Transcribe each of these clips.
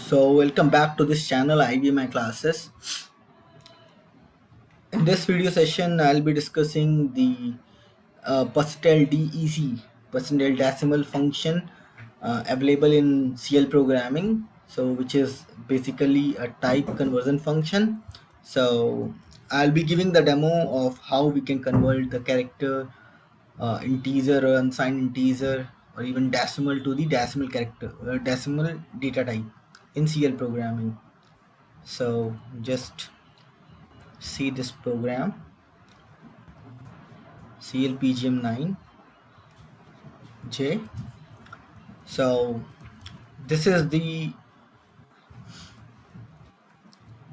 So welcome back to this channel IBMI classes. In this video session, I'll be discussing the percentile DEC, percentile decimal function available in CL programming. So which is basically a type conversion function. So I'll be giving the demo of how we can convert the character integer or unsigned integer or even decimal to the decimal character decimal data type in CL programming. So just see this program CLPGM9J. So this is the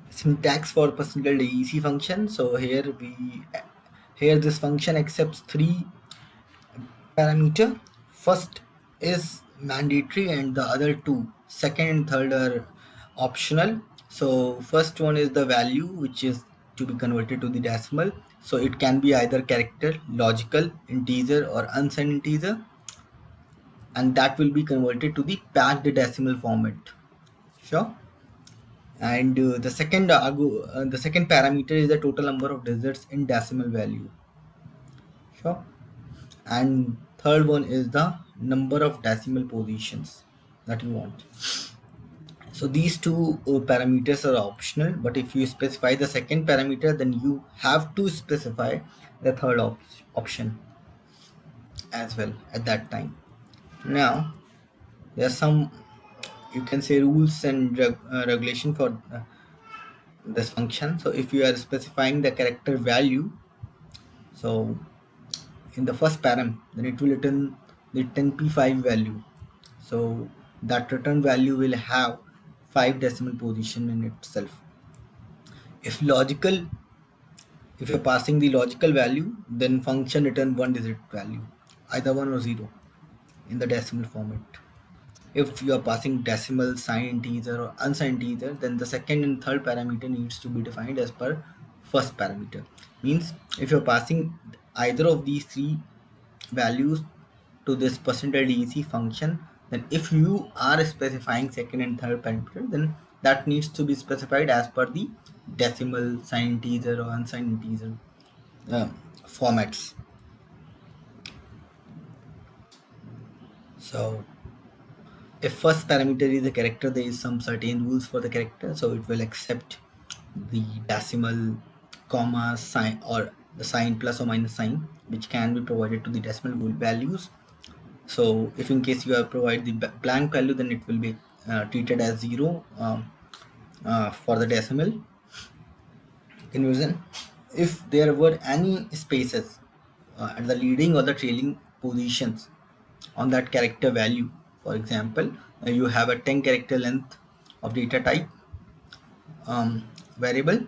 syntax for percentile DEC function. So here this function accepts three parameter. First is mandatory and the other two, second and third, are optional. So first one is the value, which is to be converted to the decimal. So it can be either character, logical, integer or unsigned integer, and that will be converted to the packed decimal format. Sure. And the second parameter is the total number of digits in decimal value. Sure. And third one is the number of decimal positions that you want. So these two parameters are optional, but if you specify the second parameter, then you have to specify the third option as well at that time. Now there are some, you can say, rules and regulation for this function. So if you are specifying the character value, so in the first param, then it will return the 10p5 value. So that return value will have 5 decimal position in itself. If logical, if you're passing the logical value, then function return one digit value, either 1 or 0 in the decimal format. If you are passing decimal, signed integer or unsigned integer, then the second and third parameter needs to be defined as per first parameter. Means if you're passing either of these three values to this percentile DEC function, then if you are specifying second and third parameter, then that needs to be specified as per the decimal, signed integer or unsigned integer formats. So if first parameter is a character, there is some certain rules for the character, so it will accept the decimal, comma, sign, or the sign plus or minus sign, which can be provided to the decimal values. So if in case you have provided the blank value, then it will be treated as 0 for the decimal conversion. If there were any spaces at the leading or the trailing positions on that character value, for example, you have a 10 character length of data type variable,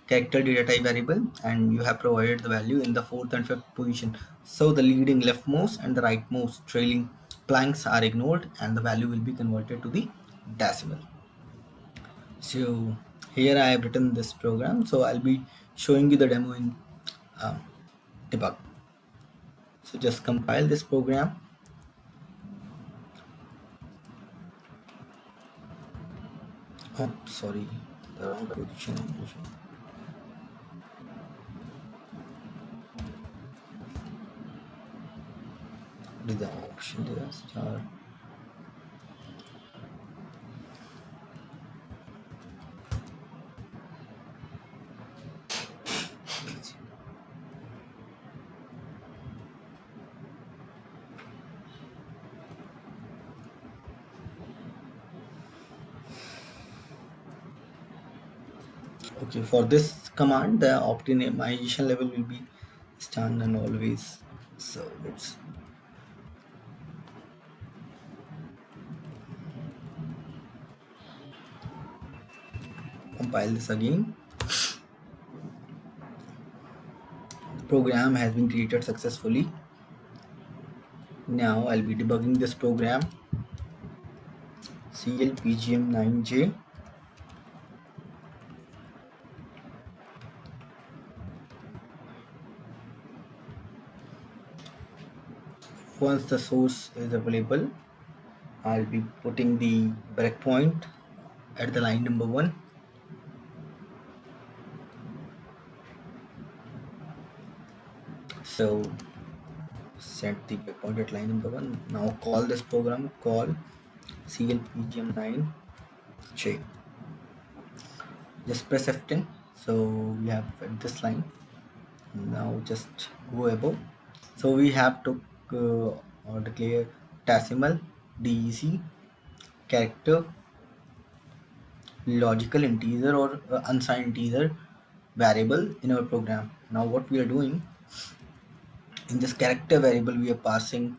character data type variable, and you have provided the value in the fourth and fifth position. So the leading leftmost and the rightmost trailing blanks are ignored and the value will be converted to the decimal. So here I have written this program, so I'll be showing you the demo in debug. So just compile this program. Oh, sorry, the wrong position. What is the option there? Start. Okay, for this command, the optimization level will be standard and always. So let's compile this again. The program has been created successfully. Now I'll be debugging this program. CLPGM9J. Once the source is available, I'll be putting the breakpoint at the line number 1. So set the breakpoint at line number 1. Now call this program, call clpgm9j. Just press F10. So we have at this line. Now just go above. So we have to declare decimal, DEC, character, logical integer or unsigned integer variable in our program. Now what we are doing, in this character variable we are passing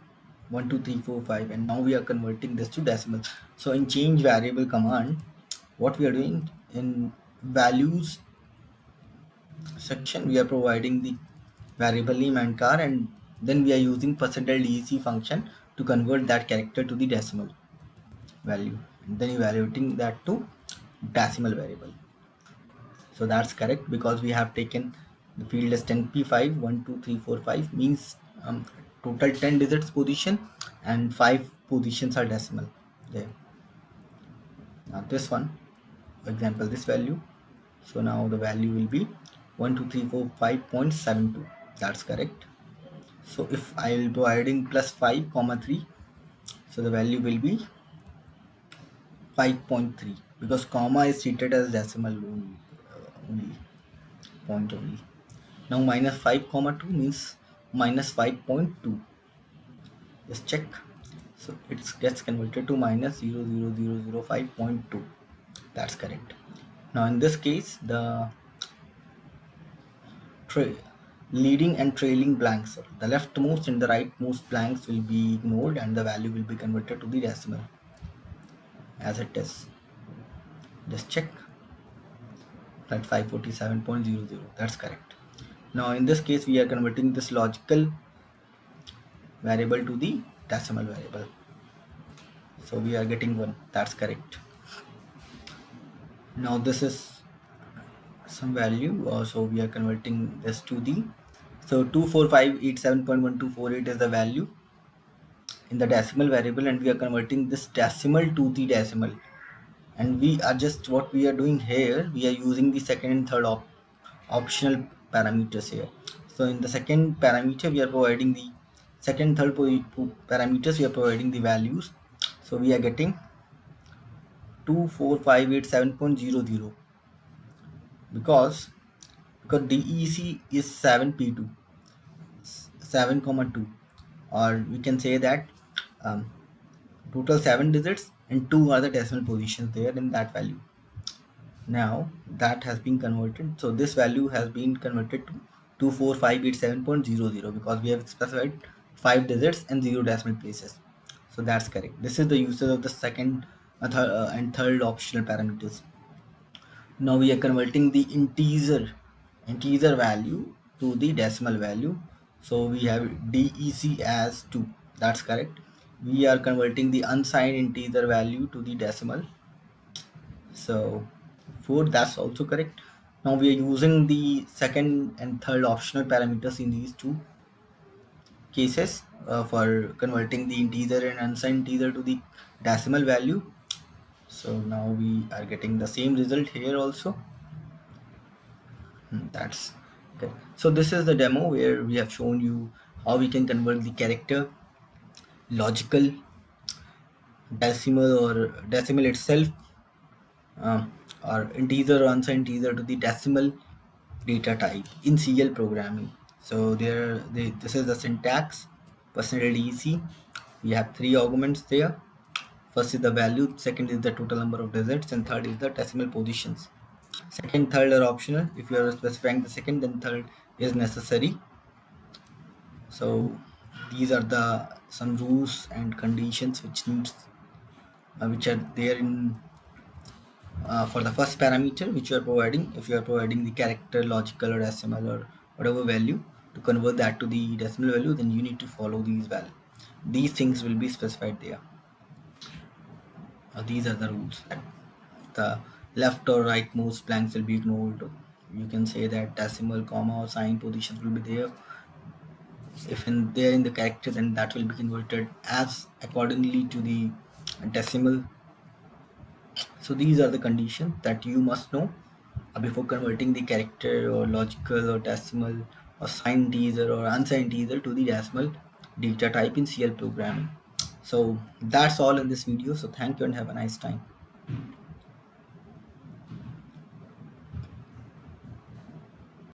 1 2 3 4 5, and now we are converting this to decimal. So in change variable command, what we are doing, in values section we are providing the variable name and car, and then we are using %dec function to convert that character to the decimal value, and then evaluating that to decimal variable. So that's correct, because we have taken the field as 10p5 1 2 3 4 5 means total 10 digits position, and 5 positions are decimal there. Now this one, for example, this value, so now the value will be 12345.72. That's correct. So if I will be providing plus 5 comma 3, so the value will be 5.3, because comma is treated as decimal only point only. Now minus 5 comma 2 means minus 5.2. Just check. So it gets converted to minus 0.00005.2. That's correct. Now in this case, the leading and trailing blanks, the leftmost and the rightmost blanks will be ignored, and the value will be converted to the decimal as it is. Just check. At 547.00. That's correct. Now in this case we are converting this logical variable to the decimal variable, so we are getting 1. That's correct. Now this is some value, so we are converting this to the, so 24587.1248 is the value in the decimal variable, and we are converting this decimal to the decimal, and we are just, what we are doing here, we are using the second and third optional parameters here. So in the second parameter we are providing the second third parameters, we are providing the values, so we are getting 24587.00, because DEC is 7p2 7,2, or we can say that total 7 digits and 2 are the decimal positions there in that value. Now that has been converted, so this value has been converted to 24587.00, because we have specified 5 digits and 0 decimal places. So that's correct. This is the usage of the second and third optional parameters. Now we are converting the integer value to the decimal value, so we have DEC as 2. That's correct. We are converting the unsigned integer value to the decimal, so 4. That's also correct. Now we are using the second and third optional parameters in these two cases for converting the integer and unsigned integer to the decimal value. So now we are getting the same result here also. That's okay. So this is the demo where we have shown you how we can convert the character, logical, decimal or decimal itself, or integer or unsigned integer to the decimal data type in CL programming. So this is the syntax, %dec. We have 3 arguments there. First is the value, second is the total number of digits, and third is the decimal positions. Second, third are optional. If you are specifying the second, then third is necessary. So these are the some rules and conditions which are there in for the first parameter which you are providing. If you are providing the character, logical or decimal or whatever value, to convert that to the decimal value, then you need to follow these things will be specified there. These are the rules. The left or right most blanks will be ignored. You can say that decimal, comma or sign positions will be there. If they're in the character, then that will be converted as accordingly to the decimal So these are the conditions that you must know before converting the character or logical or decimal or signed teaser or unsigned teaser to the decimal data type in CL programming. So that's all in this video. So thank you and have a nice time.